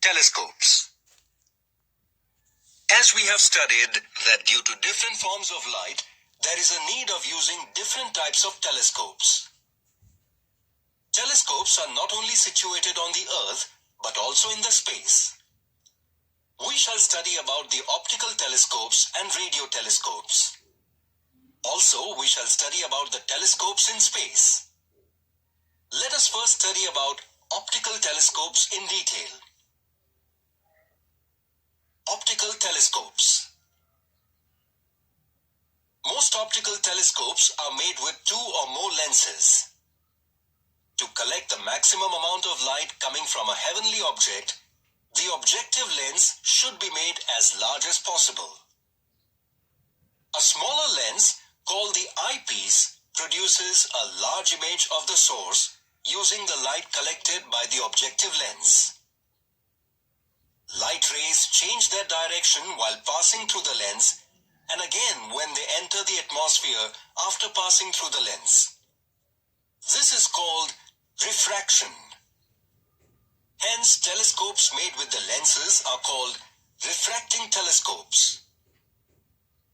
telescopes. As we have studied that due to different forms of light, there is a need of using different types of telescopes. Telescopes are not only situated on the Earth, but also in the space. We shall study about the optical telescopes and radio telescopes. Also, we shall study about the telescopes in space. Let us first study about optical telescopes in detail. Optical telescopes. Most optical telescopes are made with 2 or more lenses. To collect the maximum amount of light coming from a heavenly object, the objective lens should be made as large as possible. A smaller lens, called the eyepiece, produces a large image of the source using the light collected by the objective lens. Light rays change their direction while passing through the lens, and again when they enter the atmosphere after passing through the lens. This is called refraction. Hence, telescopes made with the lenses are called refracting telescopes.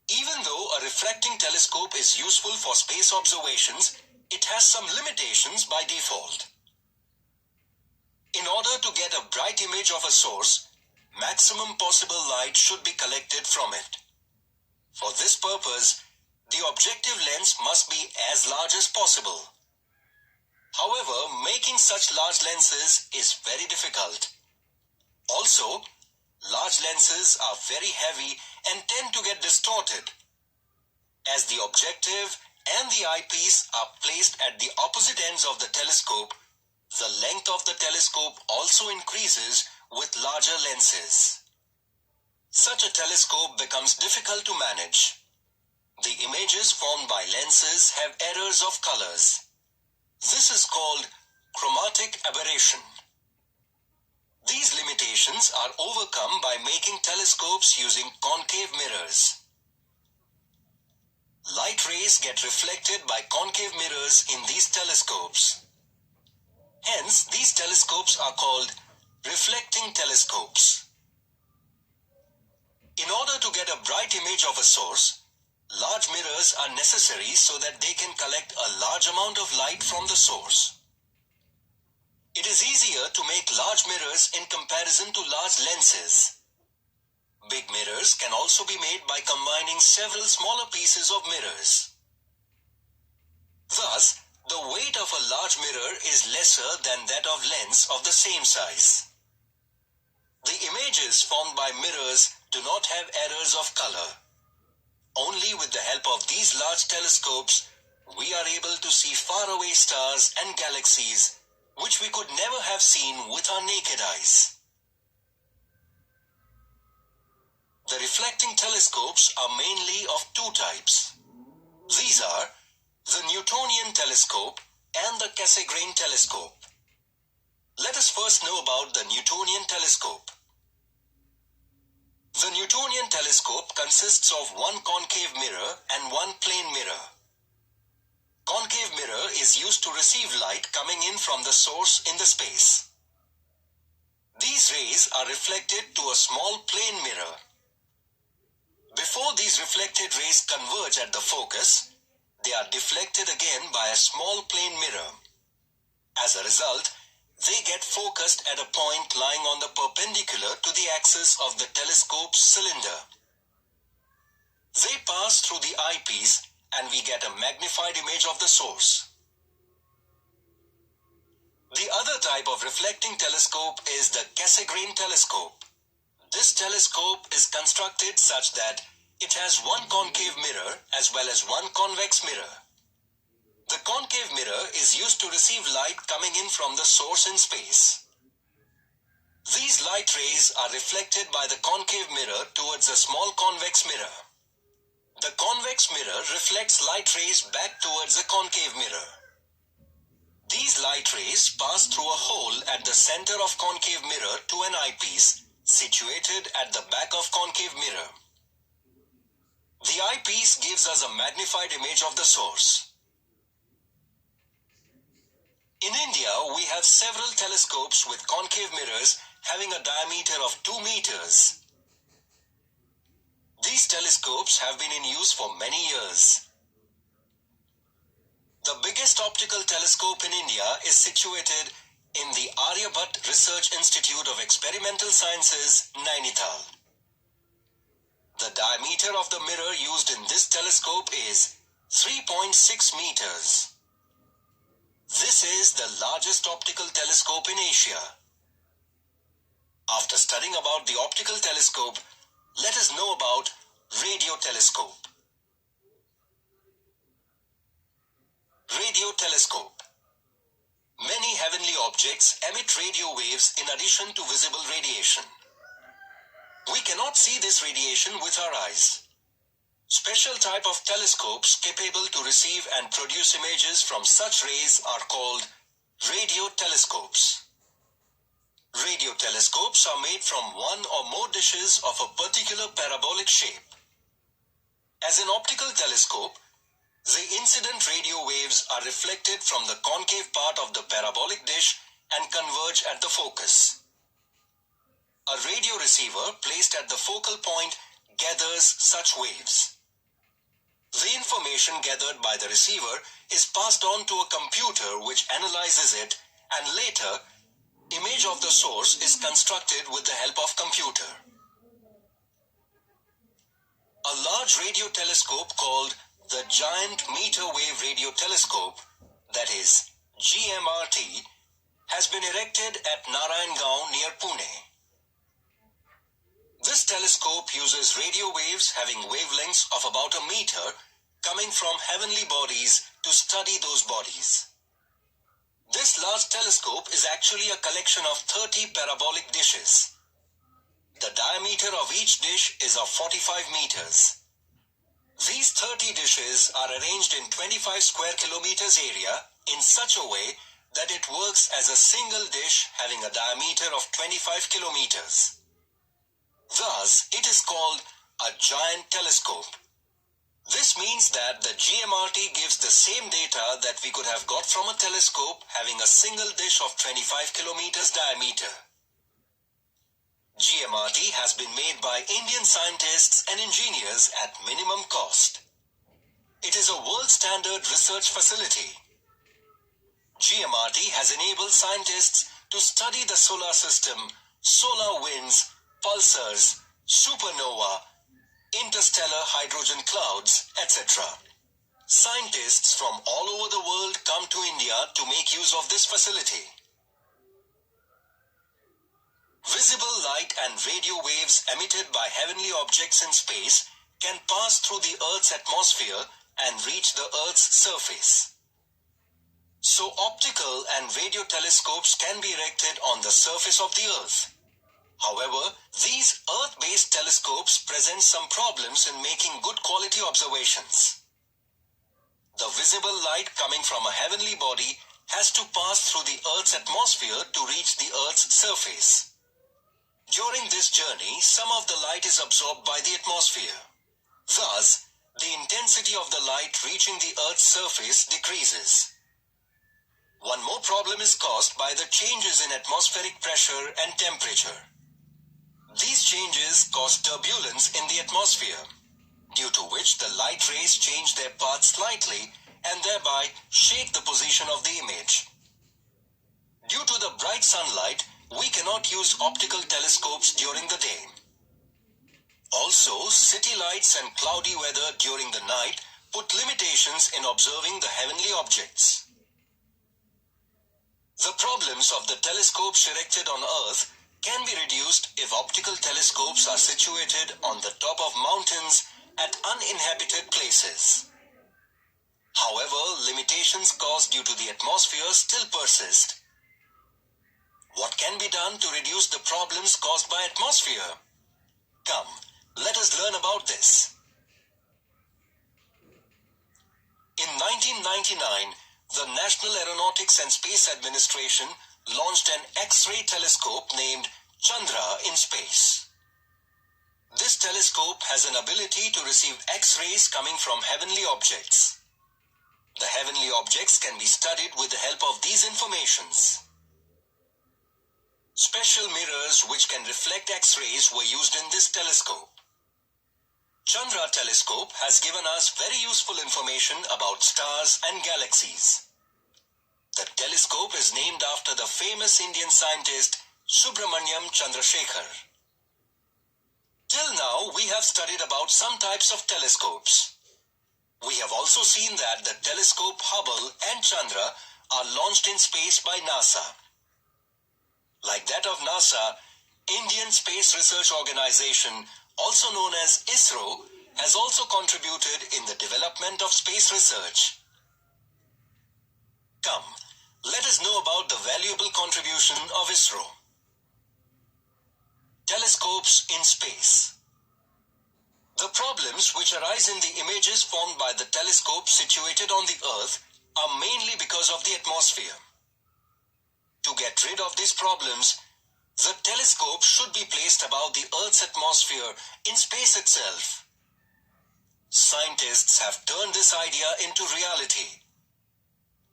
Even though a refracting telescope is useful for space observations, it has some limitations by default. In order to get a bright image of a source, maximum possible light should be collected from it. For this purpose, the objective lens must be as large as possible. However, making such large lenses is very difficult. Also, large lenses are very heavy and tend to get distorted. As the objective and the eyepiece are placed at the opposite ends of the telescope, the length of the telescope also increases with larger lenses. Such a telescope becomes difficult to manage. The images formed by lenses have errors of colors. This is called chromatic aberration. These limitations are overcome by making telescopes using concave mirrors. Light rays get reflected by concave mirrors in these telescopes. Hence, these telescopes are called reflecting telescopes. In order to get a bright image of a source, large mirrors are necessary so that they can collect a large amount of light from the source. It is easier to make large mirrors in comparison to large lenses. Big mirrors can also be made by combining several smaller pieces of mirrors. Thus, the weight of a large mirror is lesser than that of lens of the same size. The images formed by mirrors do not have errors of color. Only with the help of these large telescopes, we are able to see faraway stars and galaxies, which we could never have seen with our naked eyes. The reflecting telescopes are mainly of 2 types. These are the Newtonian telescope and the Cassegrain telescope. Let us first know about the Newtonian telescope. The Newtonian telescope consists of one concave mirror and one plane mirror. Concave mirror is used to receive light coming in from the source in the space. These rays are reflected to a small plane mirror. Before these reflected rays converge at the focus, they are deflected again by a small plane mirror. As a result, they get focused at a point lying on the perpendicular to the axis of the telescope's cylinder. They pass through the eyepiece and we get a magnified image of the source. The other type of reflecting telescope is the Cassegrain telescope. This telescope is constructed such that it has one concave mirror as well as one convex mirror. The concave mirror is used to receive light coming in from the source in space. These light rays are reflected by the concave mirror towards a small convex mirror. The convex mirror reflects light rays back towards the concave mirror. These light rays pass through a hole at the center of concave mirror to an eyepiece situated at the back of concave mirror. The eyepiece gives us a magnified image of the source. In India, we have several telescopes with concave mirrors having a diameter of 2 meters. These telescopes have been in use for many years. The biggest optical telescope in India is situated in the Aryabhat Research Institute of Experimental Sciences, Nainital. The diameter of the mirror used in this telescope is 3.6 meters. This is the largest optical telescope in Asia. After studying about the optical telescope, let us know about radio telescope. Radio telescope. Many heavenly objects emit radio waves in addition to visible radiation. We cannot see this radiation with our eyes. Special type of telescopes capable to receive and produce images from such rays are called radio telescopes. Radio telescopes are made from one or more dishes of a particular parabolic shape. As an optical telescope, the incident radio waves are reflected from the concave part of the parabolic dish and converge at the focus. A radio receiver placed at the focal point gathers such waves. The information gathered by the receiver is passed on to a computer which analyzes it, and later, image of the source is constructed with the help of computer. A large radio telescope called the Giant Meter Wave Radio Telescope, that is GMRT, has been erected at Narayangaon near Pune. This telescope uses radio waves having wavelengths of about a meter coming from heavenly bodies to study those bodies. This large telescope is actually a collection of 30 parabolic dishes. The diameter of each dish is of 45 meters. These 30 dishes are arranged in 25 square kilometers area in such a way that it works as a single dish having a diameter of 25 kilometers. Thus, it is called a giant telescope. This means that the GMRT gives the same data that we could have got from a telescope having a single dish of 25 kilometers diameter. GMRT has been made by Indian scientists and engineers at minimum cost. It is a world standard research facility. GMRT has enabled scientists to study the solar system, solar winds, pulsars, supernova, interstellar hydrogen clouds, etc. Scientists from all over the world come to India to make use of this facility. Visible light and radio waves emitted by heavenly objects in space can pass through the Earth's atmosphere and reach the Earth's surface. So optical and radio telescopes can be erected on the surface of the Earth. However, these Earth-based telescopes present some problems in making good quality observations. The visible light coming from a heavenly body has to pass through the Earth's atmosphere to reach the Earth's surface. During this journey, some of the light is absorbed by the atmosphere. Thus, the intensity of the light reaching the Earth's surface decreases. One more problem is caused by the changes in atmospheric pressure and temperature. These changes cause turbulence in the atmosphere, due to which the light rays change their path slightly and thereby shake the position of the image. Due to the bright sunlight, we cannot use optical telescopes during the day. Also, city lights and cloudy weather during the night put limitations in observing the heavenly objects. The problems of the telescopes erected on Earth can be reduced if optical telescopes are situated on the top of mountains at uninhabited places. However, limitations caused due to the atmosphere still persist. What can be done to reduce the problems caused by atmosphere? Come, let us learn about this. In 1999, the National Aeronautics and Space Administration launched an X-ray telescope named Chandra in space. This telescope has an ability to receive X-rays coming from heavenly objects. The heavenly objects can be studied with the help of these informations. Special mirrors which can reflect X-rays were used in this telescope. Chandra telescope has given us very useful information about stars and galaxies. The telescope is named after the famous Indian scientist Subramaniam Chandrasekhar. Till now, we have studied about some types of telescopes. We have also seen that the telescope Hubble and Chandra are launched in space by NASA. Like that of NASA, Indian Space Research Organization, also known as ISRO, has also contributed in the development of space research. Come, let us know about the valuable contribution of ISRO. Telescopes in space. The problems which arise in the images formed by the telescope situated on the Earth are mainly because of the atmosphere. To get rid of these problems, the telescope should be placed above the Earth's atmosphere in space itself. Scientists have turned this idea into reality.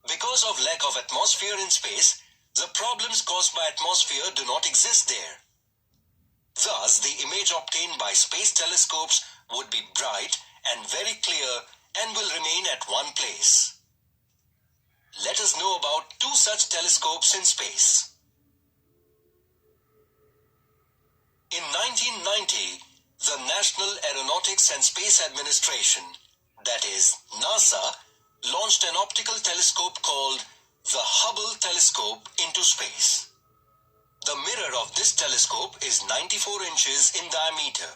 Because of lack of atmosphere in space, the problems caused by atmosphere do not exist there. Thus, the image obtained by space telescopes would be bright and very clear and will remain at one place. Let us know about two such telescopes in space. In 1990, the National Aeronautics and Space Administration, that is NASA, launched an optical telescope called the Hubble telescope into space. The mirror of this telescope is 94 inches in diameter.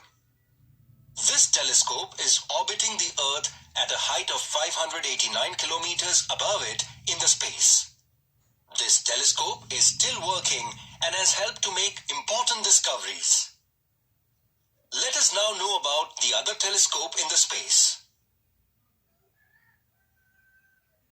This telescope is orbiting the Earth at a height of 589 kilometers above it in the space. This telescope is still working and has helped to make important discoveries. Let us now know about the other telescope in the space.